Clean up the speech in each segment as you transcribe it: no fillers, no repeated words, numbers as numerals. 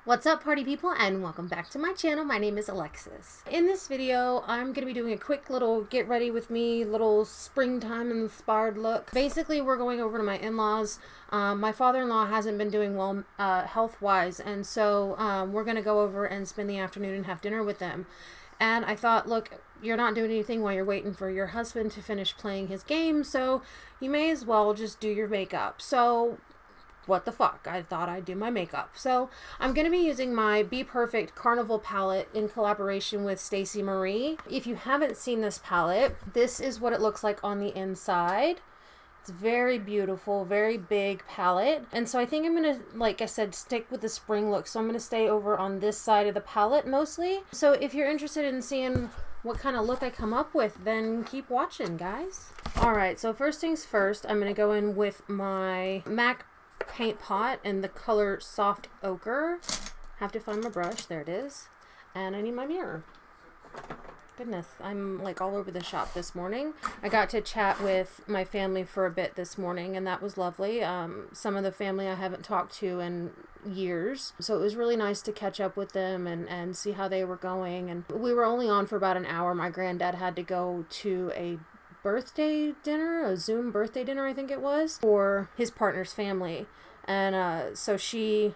What's up, party people, and welcome back to my channel. My name is Alexis. In this video, I'm going to be doing a quick little get ready with me, little springtime inspired look. Basically, we're going over to my in-laws. My father-in-law hasn't been doing well health-wise, and so we're going to go over and spend the afternoon and have dinner with them. And I thought, look, you're not doing anything while you're waiting for your husband to finish playing his game, so you may as well just do your makeup. So what the fuck, I thought I'd do my makeup. So I'm going to be using my Be Perfect Carnival palette in collaboration with Stacey Marie. If you haven't seen this palette, this is what it looks like on the inside. It's very beautiful, very big palette. And so I think I'm going to, like I said, stick with the spring look. So I'm going to stay over on this side of the palette mostly. So if you're interested in seeing what kind of look I come up with, then keep watching, guys. Alright, so first things first, I'm going to go in with my MAC paint pot in the color Soft Ochre. Have to find my brush. There it is. And I need my mirror. Goodness, I'm like all over the shop this morning. I got to chat with my family for a bit this morning, and that was lovely. Some of the family I haven't talked to in years, so it was really nice to catch up with them and see how they were going. And we were only on for about an hour. My granddad had to go to a birthday dinner, a Zoom birthday dinner I think it was, for his partner's family, and so he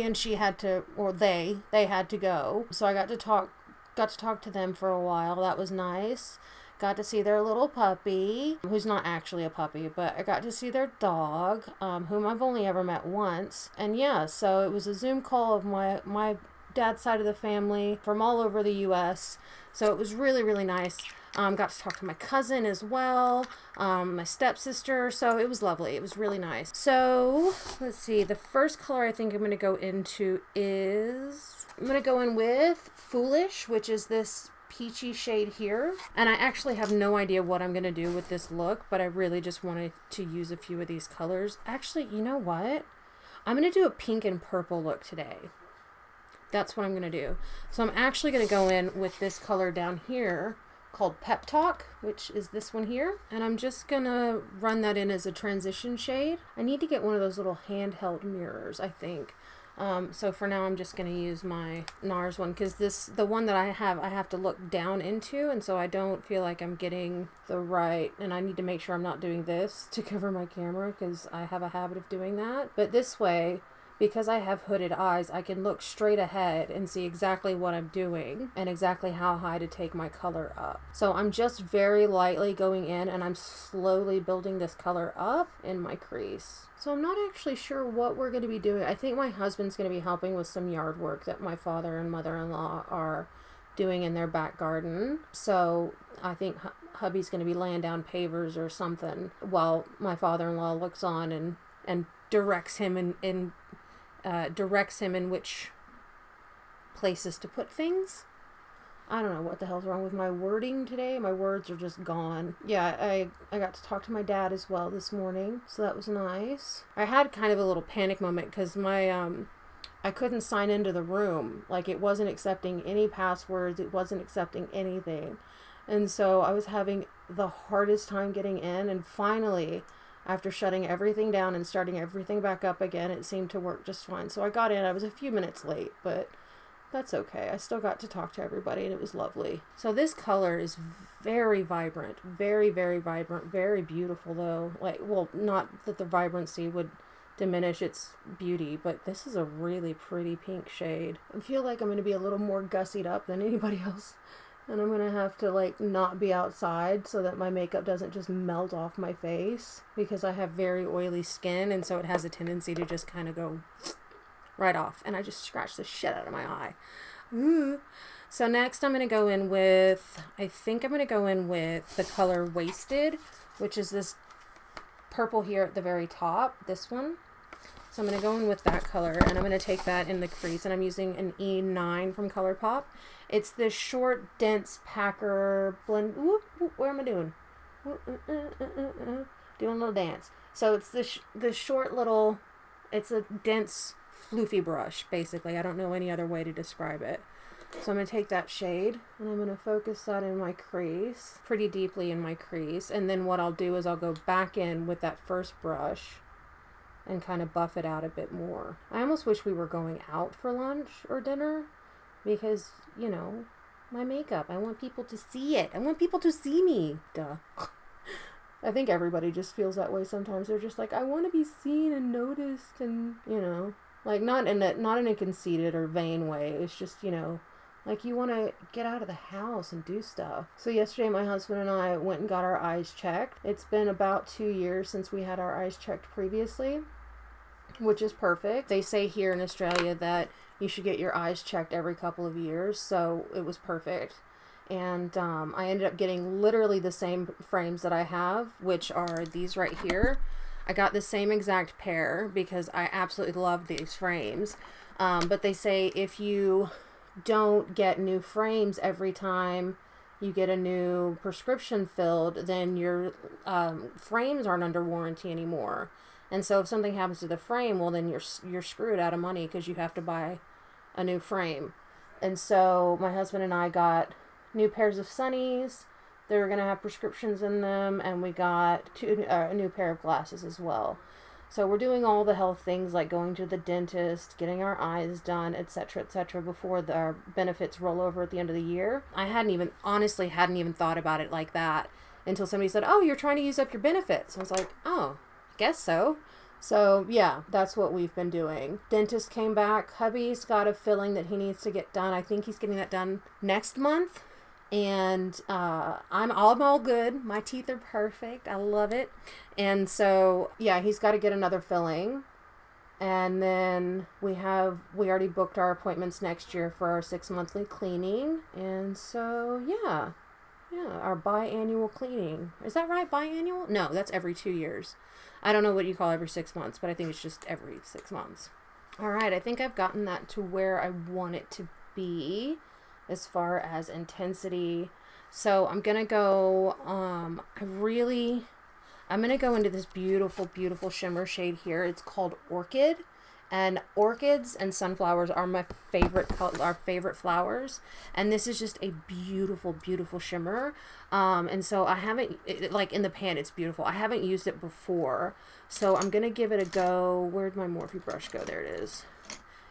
and she had to, or they had to go, so I got to talk to them for a while. That was nice. Got to see their little puppy, who's not actually a puppy, but I got to see their dog, whom I've only ever met once. And yeah, so it was a Zoom call of my dad's side of the family from all over the US, so it was really, really nice. Got to talk to my cousin as well, my stepsister, so it was lovely. It was really nice. So, let's see, the first color I think I'm going to go into is, I'm going to go in with Foolish, which is this peachy shade here. And I actually have no idea what I'm going to do with this look, but I really just wanted to use a few of these colors. Actually, you know what? I'm going to do a pink and purple look today. That's what I'm going to do. So I'm actually going to go in with this color down here called Pep Talk, which is this one here. And I'm just going to run that in as a transition shade. I need to get one of those little handheld mirrors, I think. So for now, I'm just going to use my NARS one, because the one that I have to look down into, and so I don't feel like I'm getting the right, and I need to make sure I'm not doing this to cover my camera, because I have a habit of doing that. But this way, because I have hooded eyes, I can look straight ahead and see exactly what I'm doing and exactly how high to take my color up. So I'm just very lightly going in, and I'm slowly building this color up in my crease. So I'm not actually sure what we're going to be doing. I think my husband's going to be helping with some yard work that my father and mother-in-law are doing in their back garden. So I think hubby's going to be laying down pavers or something while my father-in-law looks on and directs him in which places to put things. I don't know what the hell's wrong with my wording today. My words are just gone. Yeah, I got to talk to my dad as well this morning, so that was nice. I had kind of a little panic moment because my I couldn't sign into the room. Like, it wasn't accepting any passwords. It wasn't accepting anything. And so I was having the hardest time getting in, and finally, after shutting everything down and starting everything back up again, it seemed to work just fine. So I got in. I was a few minutes late, but that's okay. I still got to talk to everybody, and it was lovely. So this color is very vibrant. Very, very vibrant. Very beautiful, though. Like, well, not that the vibrancy would diminish its beauty, but this is a really pretty pink shade. I feel like I'm going to be a little more gussied up than anybody else. And I'm going to have to, like, not be outside so that my makeup doesn't just melt off my face, because I have very oily skin, and so it has a tendency to just kind of go right off. And I just scratched the shit out of my eye. Ooh. So next I'm going to go in with, I think I'm going to go in with the color Wasted, which is this purple here at the very top, this one. So I'm going to go in with that color, and I'm going to take that in the crease, and I'm using an E9 from ColourPop. It's this short, dense packer blend. Whoop, whoop, what am I doing? Doing a little dance. So it's this short little, it's a dense, floofy brush, basically. I don't know any other way to describe it. So I'm going to take that shade, and I'm going to focus that in my crease, pretty deeply in my crease. And then what I'll do is I'll go back in with that first brush, and kind of buff it out a bit more. I almost wish we were going out for lunch or dinner because, you know, my makeup. I want people to see it. I want people to see me. Duh. I think everybody just feels that way sometimes. They're just like, I want to be seen and noticed, and, you know, like not in a conceited or vain way. It's just, you know, like you want to get out of the house and do stuff. So yesterday my husband and I went and got our eyes checked. It's been about 2 years since we had our eyes checked previously, which is perfect. They say here in Australia that you should get your eyes checked every couple of years, so it was perfect. And I ended up getting literally the same frames that I have, which are these right here. I got the same exact pair because I absolutely love these frames. But they say if you don't get new frames every time you get a new prescription filled, then your frames aren't under warranty anymore. And so if something happens to the frame, well, then you're screwed out of money because you have to buy a new frame. And so my husband and I got new pairs of sunnies. They were going to have prescriptions in them, and we got a new pair of glasses as well. So we're doing all the health things like going to the dentist, getting our eyes done, etc., before our benefits roll over at the end of the year. I hadn't even thought about it like that until somebody said, oh, you're trying to use up your benefits. I was like, oh, I guess so. So yeah, that's what we've been doing. Dentist came back. Hubby's got a filling that he needs to get done. I think he's getting that done next month. And I'm all good. My teeth are perfect. I love it. And so yeah, he's got to get another filling. And then we already booked our appointments next year for our 6 monthly cleaning. And so yeah, our biannual cleaning. Is that right? Biannual? No, that's every 2 years. I don't know what you call every 6 months, but I think it's just every 6 months. All right, I think I've gotten that to where I want it to be as far as intensity. So I'm going to go, I'm going to go into this beautiful, beautiful shimmer shade here. It's called Orchid. And orchids and sunflowers are my favorite flowers. And this is just a beautiful, beautiful shimmer. And so I haven't, like in the pan, it's beautiful. I haven't used it before. So I'm going to give it a go. Where'd my Morphe brush go? There it is.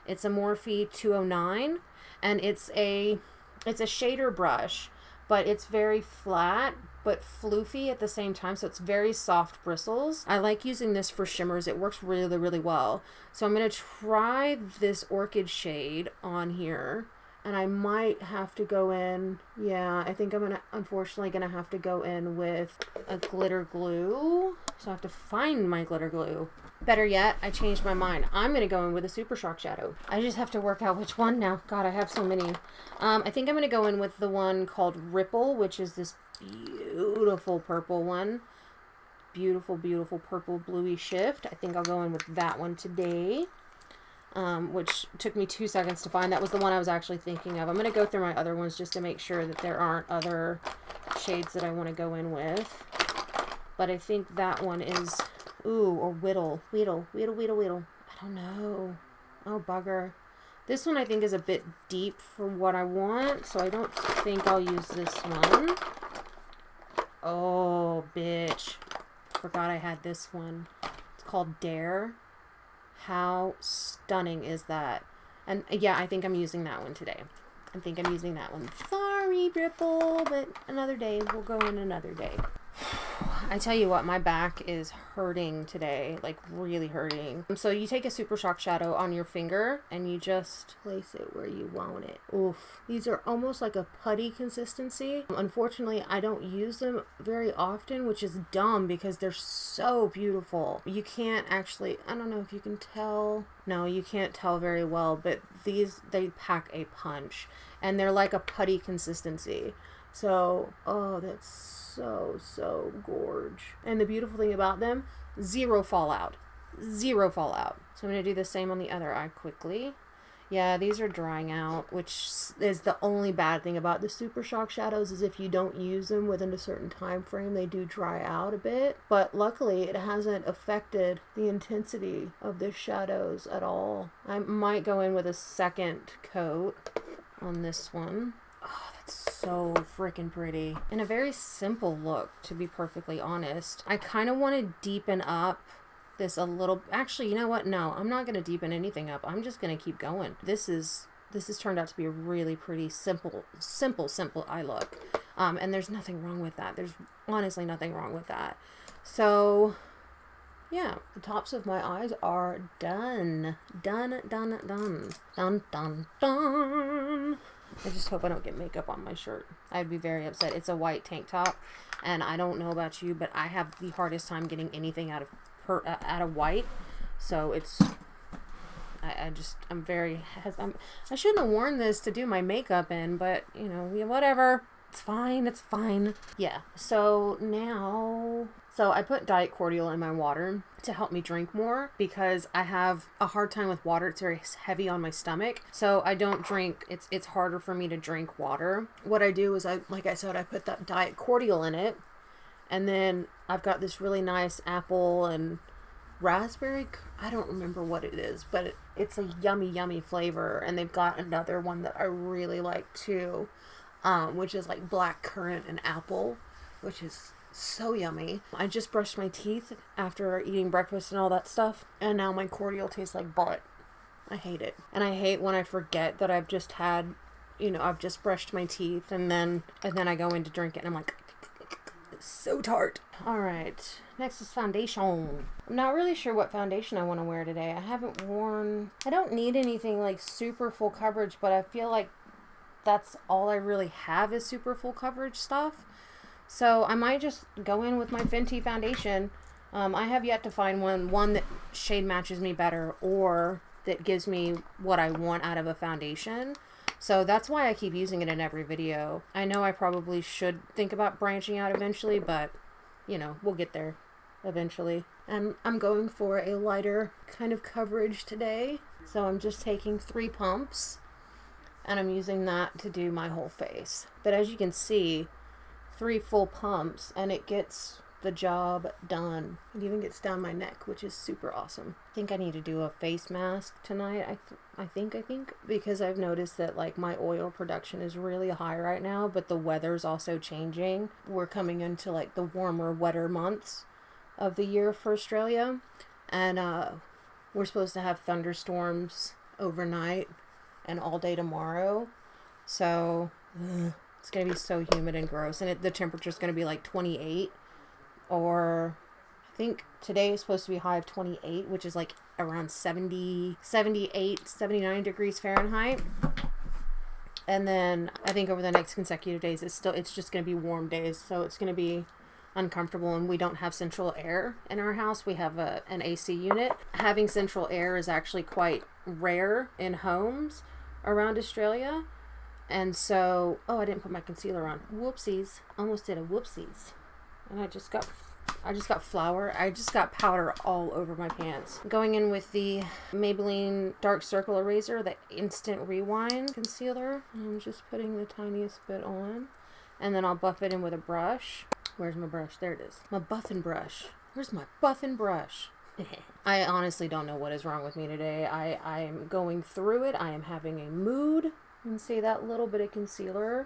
It's a Morphe 209. And it's a shader brush, but it's very flat, but floofy at the same time, so it's very soft bristles. I like using this for shimmers. It works really, really well. So I'm going to try this Orchid shade on here, and I might have to go in, yeah, I think I'm unfortunately going to have to go in with a glitter glue. So I have to find my glitter glue. Better yet, I changed my mind. I'm going to go in with a Super Shock shadow. I just have to work out which one now. God, I have so many. I think I'm going to go in with the one called Ripple, which is this beautiful purple one. Beautiful, beautiful purple bluey shift. I think I'll go in with that one today, which took me 2 seconds to find. That was the one I was actually thinking of. I'm going to go through my other ones just to make sure that there aren't other shades that I want to go in with. But I think that one is... Ooh, or Whittle. I don't know. Oh, bugger. This one I think is a bit deep for what I want, so I don't think I'll use this one. Oh, bitch. Forgot I had this one. It's called Dare. How stunning is that? And yeah, I think I'm using that one today. I think I'm using that one. Sorry, Ripple, but another day. We'll go in another day. I tell you what, my back is hurting today, like really hurting. So you take a Super Shock shadow on your finger and you just place it where you want it. Oof. These are almost like a putty consistency. Unfortunately, I don't use them very often, which is dumb because they're so beautiful. You can't actually, I don't know if you can tell. No, you can't tell very well, but they pack a punch and they're like a putty consistency. So, oh, that's so gorge. And the beautiful thing about them, zero fallout. Zero fallout. So I'm going to do the same on the other eye quickly. Yeah, these are drying out, which is the only bad thing about the Super Shock shadows, is if you don't use them within a certain time frame, they do dry out a bit. But luckily, it hasn't affected the intensity of the shadows at all. I might go in with a second coat on this one. Oh, that's so freaking pretty. And a very simple look, to be perfectly honest. I kind of want to deepen up this a little. Actually, you know what? No, I'm not going to deepen anything up. I'm just going to keep going. This has turned out to be a really pretty simple eye look. And there's nothing wrong with that. There's honestly nothing wrong with that. So yeah, the tops of my eyes are done. Done. I just hope I don't get makeup on my shirt. I'd be very upset. It's a white tank top, and I don't know about you, but I have the hardest time getting anything out of white. So it's, I shouldn't have worn this to do my makeup in, but you know, yeah, whatever. It's fine. Yeah. So I put diet cordial in my water to help me drink more because I have a hard time with water. It's very heavy on my stomach. So I don't drink. It's harder for me to drink water. What I do is like I said, I put that diet cordial in it. And then I've got this really nice apple and raspberry. I don't remember what it is, but it's a yummy flavor. And they've got another one that I really like too, which is like black currant and apple, which is so yummy. I just brushed my teeth after eating breakfast and all that stuff, and now my cordial tastes like butt. I hate it. And I hate when I forget that I've just had, you know, I've just brushed my teeth and then I go in to drink it and I'm like, it's so tart. Alright, next is foundation. I'm not really sure what foundation I want to wear today. I don't need anything like super full coverage, but I feel like that's all I really have is super full coverage stuff. So I might just go in with my Fenty foundation. I have yet to find one that shade matches me better or that gives me what I want out of a foundation. So that's why I keep using it in every video. I know I probably should think about branching out eventually, but you know, we'll get there eventually. And I'm going for a lighter kind of coverage today. So I'm just taking 3 pumps and I'm using that to do my whole face. But as you can see, 3 full pumps and it gets the job done. It even gets down my neck, which is super awesome. I think I need to do a face mask tonight. I think because I've noticed that like my oil production is really high right now, but the weather's also changing. We're coming into like the warmer, wetter months of the year for Australia, and we're supposed to have thunderstorms overnight and all day tomorrow. So it's going to be so humid and gross. And the temperature's going to be like 28. Or I think today is supposed to be a high of 28, which is like around 70, 78, 79 degrees Fahrenheit. And then I think over the next consecutive days, it's just going to be warm days. So it's going to be uncomfortable, and we don't have central air in our house. We have an AC unit. Having central air is actually quite rare in homes around Australia. And so, oh, I didn't put my concealer on. Whoopsies. Almost did a whoopsies. And I just got flour. I just got powder all over my pants. Going in with the Maybelline Dark Circle Eraser, the Instant Rewind concealer. I'm just putting the tiniest bit on. And then I'll buff it in with a brush. Where's my brush? There it is. My buffing brush. Where's my buffing brush? I honestly don't know what is wrong with me today. I'm going through it. I am having a mood. You can see that little bit of concealer,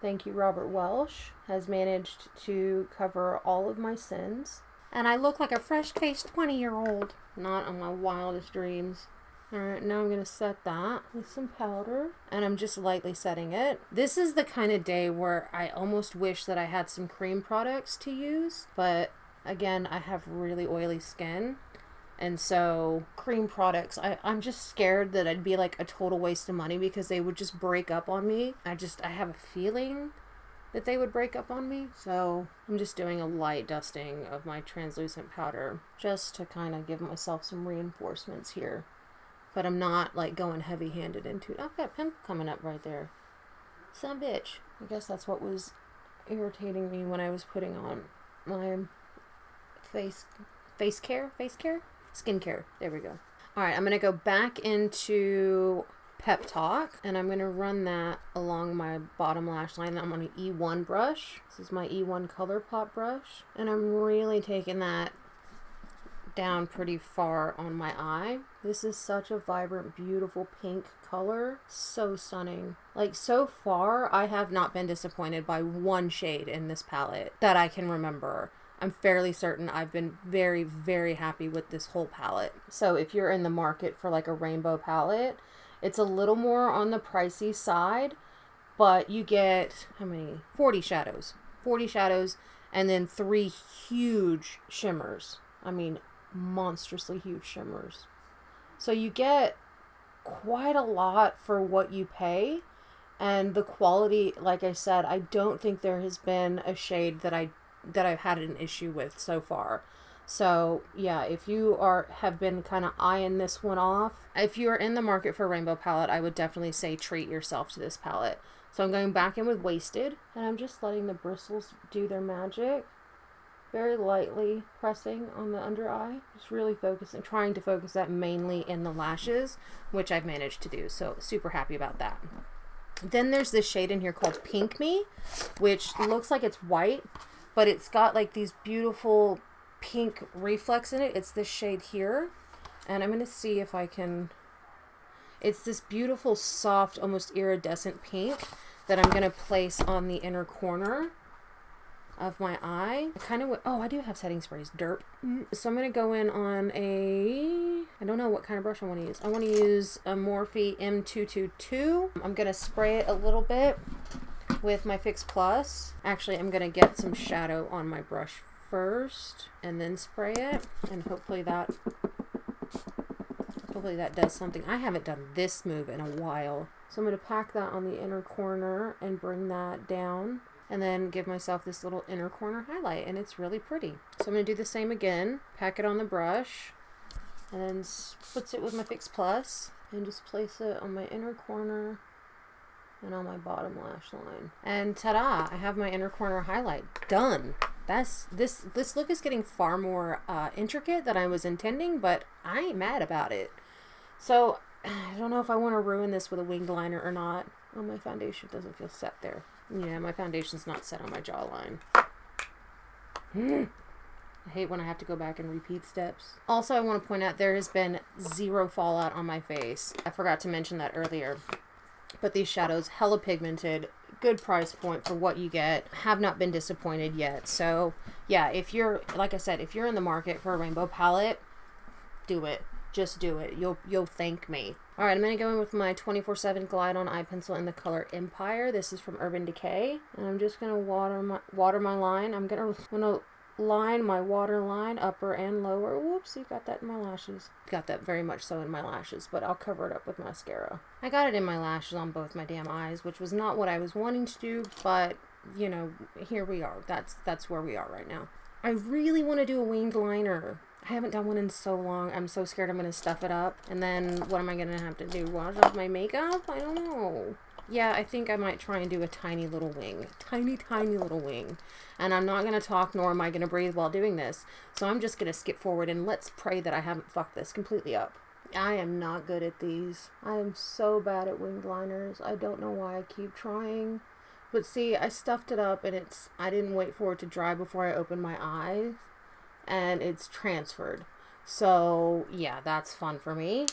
thank you Robert Welsh, has managed to cover all of my sins. And I look like a fresh-faced 20-year-old. Not on my wildest dreams. Alright, now I'm going to set that with some powder. And I'm just lightly setting it. This is the kind of day where I almost wish that I had some cream products to use. But again, I have really oily skin. And so cream products, I'm just scared that I'd be like a total waste of money because they would just break up on me. I have a feeling that they would break up on me. So I'm just doing a light dusting of my translucent powder just to kind of give myself some reinforcements here. But I'm not like going heavy handed into it. I've got a pimple coming up right there. Son bitch. I guess that's what was irritating me when I was putting on my skincare. There we go. Alright, I'm going to go back into Pep Talk, and I'm going to run that along my bottom lash line. I'm on an E1 brush. This is my E1 ColourPop brush, and I'm really taking that down pretty far on my eye. This is such a vibrant, beautiful pink color. So stunning. Like, so far, I have not been disappointed by one shade in this palette that I can remember. I'm fairly certain I've been very, very happy with this whole palette. So if you're in the market for like a rainbow palette, it's a little more on the pricey side, but you get, how many? 40 shadows. 40 shadows, and then 3 huge shimmers. I mean, monstrously huge shimmers. So you get quite a lot for what you pay. And the quality, like I said, I don't think there has been a shade that I've had an issue with so far. So yeah, if you have been kind of eyeing this one off, if you're in the market for a rainbow palette, I would definitely say treat yourself to this palette. So I'm going back in with Wasted, and I'm just letting the bristles do their magic. Very lightly pressing on the under eye. Just really focusing, trying to focus that mainly in the lashes, which I've managed to do. So super happy about that. Then there's this shade in here called Pink Me, which looks like it's white, but it's got like these beautiful pink reflex in it. It's this shade here, and I'm going to see if I can, it's this beautiful soft, almost iridescent pink that I'm going to place on the inner corner of my eye. I kind of, oh, I do have setting sprays, dirt. So I'm going to go in on I don't know what kind of brush I want to use. I want to use a Morphe M222. I'm going to spray it a little bit with my Fix Plus. Actually, I'm going to get some shadow on my brush first and then spray it, and hopefully that does something. I haven't done this move in a while. So I'm going to pack that on the inner corner and bring that down, and then give myself this little inner corner highlight, and it's really pretty. So I'm going to do the same again, pack it on the brush, and then spritz it with my Fix Plus, and just place it on my inner corner and on my bottom lash line. And ta-da! I have my inner corner highlight done. This look is getting far more intricate than I was intending, but I ain't mad about it. So I don't know if I want to ruin this with a winged liner or not. Oh, my foundation doesn't feel set there. Yeah, my foundation's not set on my jawline. I hate when I have to go back and repeat steps. Also, I want to point out there has been 0 fallout on my face. I forgot to mention that earlier. But these shadows, hella pigmented, good price point for what you get. Have not been disappointed yet. So yeah, if you're, like I said, if you're in the market for a rainbow palette, do it. Just do it. You'll thank me. All right, I'm going to go in with my 24/7 Glide On Eye Pencil in the color Empire. This is from Urban Decay. And I'm just going to water my line. I'm going to line my water line, upper and lower. Whoops, you got that in my lashes. Got that very much so in my lashes, but I'll cover it up with mascara. I got it in my lashes on both my damn eyes, which was not what I was wanting to do, but, you know, here we are. That's where we are right now. I really want to do a winged liner. I haven't done one in so long. I'm so scared I'm going to stuff it up. And then what am I going to have to do? Wash off my makeup? I don't know. Yeah, I think I might try and do a tiny little wing. Tiny, tiny little wing. And I'm not going to talk, nor am I going to breathe while doing this. So I'm just going to skip forward and let's pray that I haven't fucked this completely up. I am not good at these. I am so bad at winged liners. I don't know why I keep trying. But see, I stuffed it up and I didn't wait for it to dry before I opened my eyes. And it's transferred. So yeah, that's fun for me.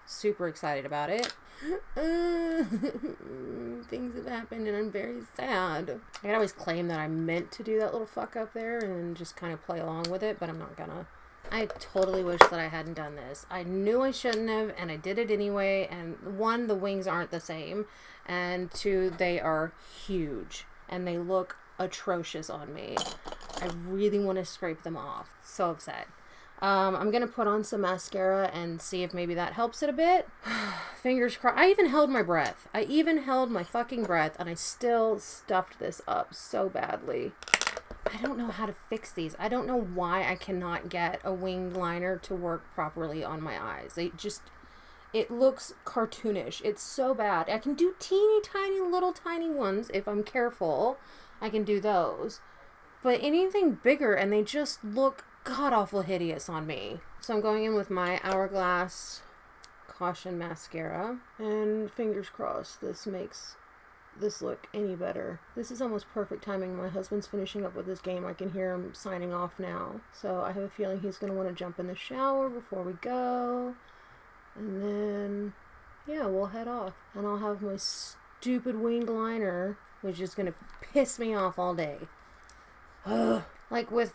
Super excited about it. Things have happened and I'm very sad. I could always claim that I meant to do that little fuck up there and just kind of play along with it, but I'm not gonna. I totally wish that I hadn't done this. I knew I shouldn't have, and I did it anyway. And 1, the wings aren't the same, and 2, they are huge and they look atrocious on me. I really want to scrape them off. So upset. I'm going to put on some mascara and see if maybe that helps it a bit. Fingers crossed. I even held my breath. I even held my fucking breath and I still stuffed this up so badly. I don't know how to fix these. I don't know why I cannot get a winged liner to work properly on my eyes. It looks cartoonish. It's so bad. I can do teeny tiny little tiny ones if I'm careful. I can do those. But anything bigger and they just look god-awful hideous on me. So I'm going in with my Hourglass Caution Mascara. And fingers crossed this makes this look any better. This is almost perfect timing. My husband's finishing up with his game. I can hear him signing off now. So I have a feeling he's going to want to jump in the shower before we go. And then, yeah, we'll head off. And I'll have my stupid winged liner, which is going to piss me off all day. Ugh. Like with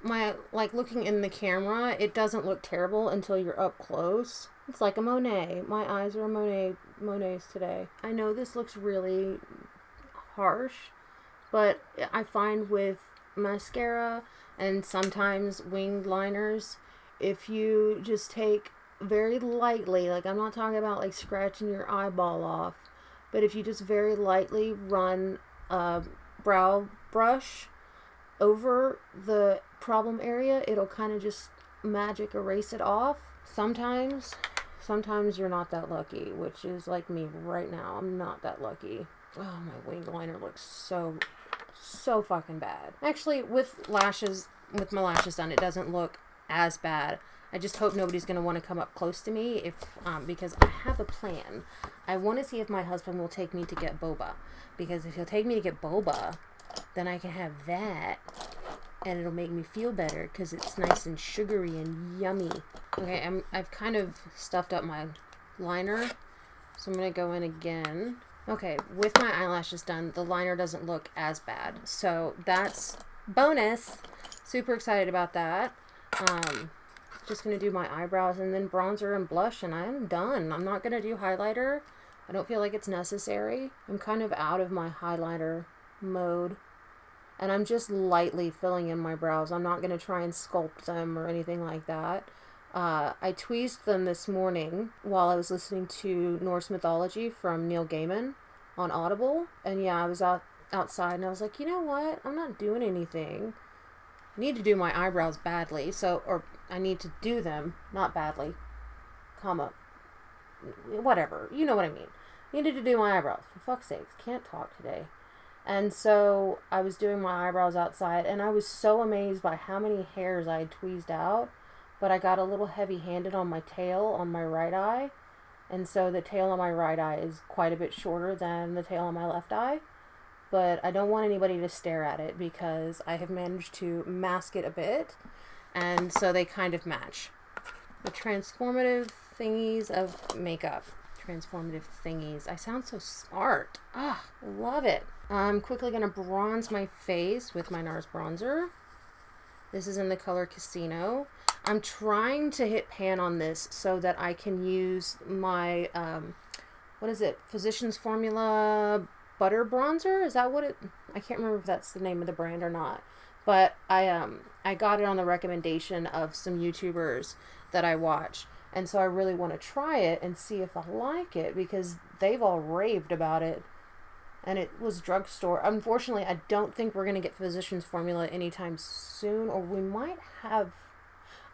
my, like looking in the camera, it doesn't look terrible until you're up close. It's like a Monet. My eyes are Monets today. I know this looks really harsh, but I find with mascara and sometimes winged liners, if you just take very lightly, like I'm not talking about like scratching your eyeball off, but if you just very lightly run a brow brush over the problem area, it'll kind of just magic erase it off. Sometimes you're not that lucky, which is like me right now. I'm not that lucky. Oh, my winged liner looks so fucking bad. Actually, with my lashes done, it doesn't look as bad. I just hope nobody's going to want to come up close to me because I have a plan. I want to see if my husband will take me to get boba, because if he'll take me to get boba, then I can have that and it'll make me feel better because it's nice and sugary and yummy. Okay, I've kind of stuffed up my liner, so I'm going to go in again. Okay, with my eyelashes done, the liner doesn't look as bad, so that's bonus. Super excited about that. Just going to do my eyebrows and then bronzer and blush, and I'm done. I'm not going to do highlighter. I don't feel like it's necessary. I'm kind of out of my highlighter mode, and I'm just lightly filling in my brows. I'm not going to try and sculpt them or anything like that. I tweezed them this morning while I was listening to Norse mythology from Neil Gaiman on Audible, and yeah, I was outside and I was like, you know what? I'm not doing anything. I need to do my eyebrows badly, or I need to do them, not badly, comma, whatever, you know what I mean. Needed to do my eyebrows, for fuck's sakes, can't talk today. And so I was doing my eyebrows outside, and I was so amazed by how many hairs I had tweezed out, but I got a little heavy-handed on my tail on my right eye, and so the tail on my right eye is quite a bit shorter than the tail on my left eye. But I don't want anybody to stare at it because I have managed to mask it a bit, and so they kind of match. The transformative thingies of makeup. Transformative thingies. I sound so smart. Ah, love it. I'm quickly going to bronze my face with my NARS bronzer. This is in the color Casino. I'm trying to hit pan on this so that I can use my, what is it? Physicians Formula butter bronzer? Is that what it, I can't remember if that's the name of the brand or not, but I got it on the recommendation of some YouTubers that I watch, and so I really want to try it and see if I like it because they've all raved about it, and it was drugstore. Unfortunately, I don't think we're going to get Physicians Formula anytime soon, or we might have,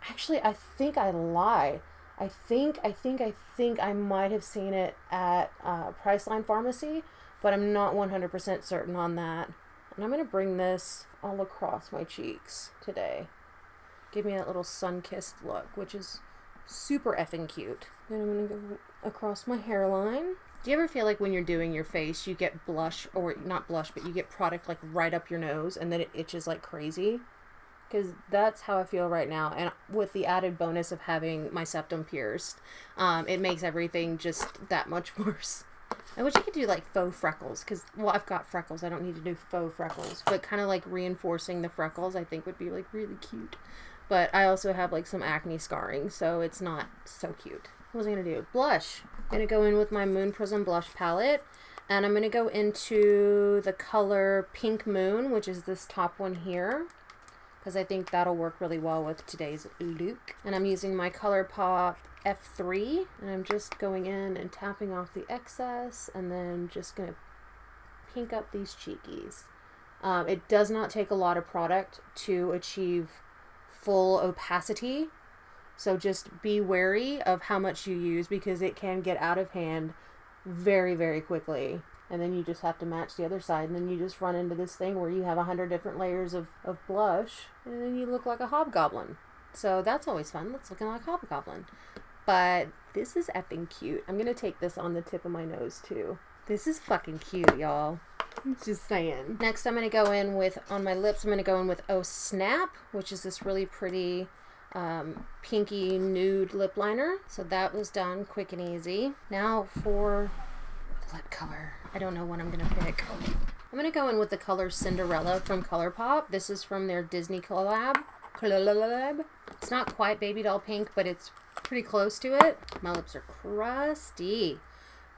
actually, I think I lied. I think I might have seen it at Priceline Pharmacy, but I'm not 100% certain on that. And I'm going to bring this all across my cheeks today. Give me that little sun-kissed look, which is super effing cute. Then I'm going to go across my hairline. Do you ever feel like when you're doing your face, you get blush, or not blush, but you get product like right up your nose and then it itches like crazy? Because that's how I feel right now. And with the added bonus of having my septum pierced, it makes everything just that much worse. I wish I could do like faux freckles, because, well, I've got freckles. I don't need to do faux freckles, but kind of like reinforcing the freckles I think would be like really cute. But I also have like some acne scarring, so it's not so cute. What was I going to do? Blush. I'm going to go in with my Moon Prism blush palette, and I'm going to go into the color Pink Moon, which is this top one here, because I think that'll work really well with today's look. And I'm using my ColourPop F3, and I'm just going in and tapping off the excess, and then just going to pink up these cheekies. It does not take a lot of product to achieve full opacity, so just be wary of how much you use because it can get out of hand very, very quickly. And then you just have to match the other side, and then you just run into this thing where you have 100 different layers of blush, and then you look like a hobgoblin. So that's always fun. That's looking like a hobgoblin. But this is effing cute. I'm going to take this on the tip of my nose too. This is fucking cute, y'all. Just saying. Next I'm going to go in with, on my lips, I'm going to go in with Oh Snap, which is this really pretty pinky nude lip liner. So that was done quick and easy. Now for the lip color. I don't know what I'm going to pick. I'm going to go in with the color Cinderella from ColourPop. This is from their Disney collab. It's not quite baby doll pink, but it's pretty close to it. My lips are crusty.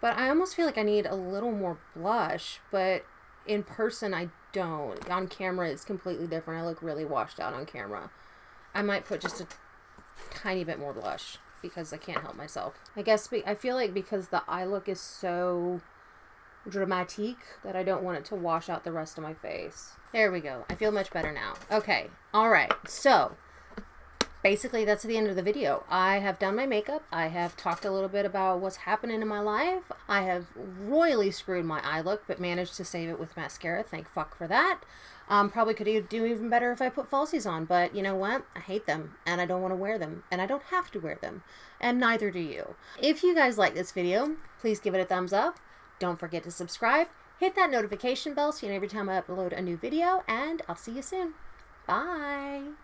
But I almost feel like I need a little more blush, but in person I don't. On camera it's completely different. I look really washed out on camera. I might put just a tiny bit more blush because I can't help myself. I guess I feel like because the eye look is so dramatic that I don't want it to wash out the rest of my face. There we go. I feel much better now. Okay. All right. So basically that's the end of the video. I have done my makeup. I have talked a little bit about what's happening in my life. I have royally screwed my eye look, but managed to save it with mascara. Thank fuck for that. Probably could do even better if I put falsies on, but you know what? I hate them and I don't want to wear them and I don't have to wear them, and neither do you. If you guys like this video, please give it a thumbs up. Don't forget to subscribe. Hit that notification bell so you know every time I upload a new video, and I'll see you soon. Bye.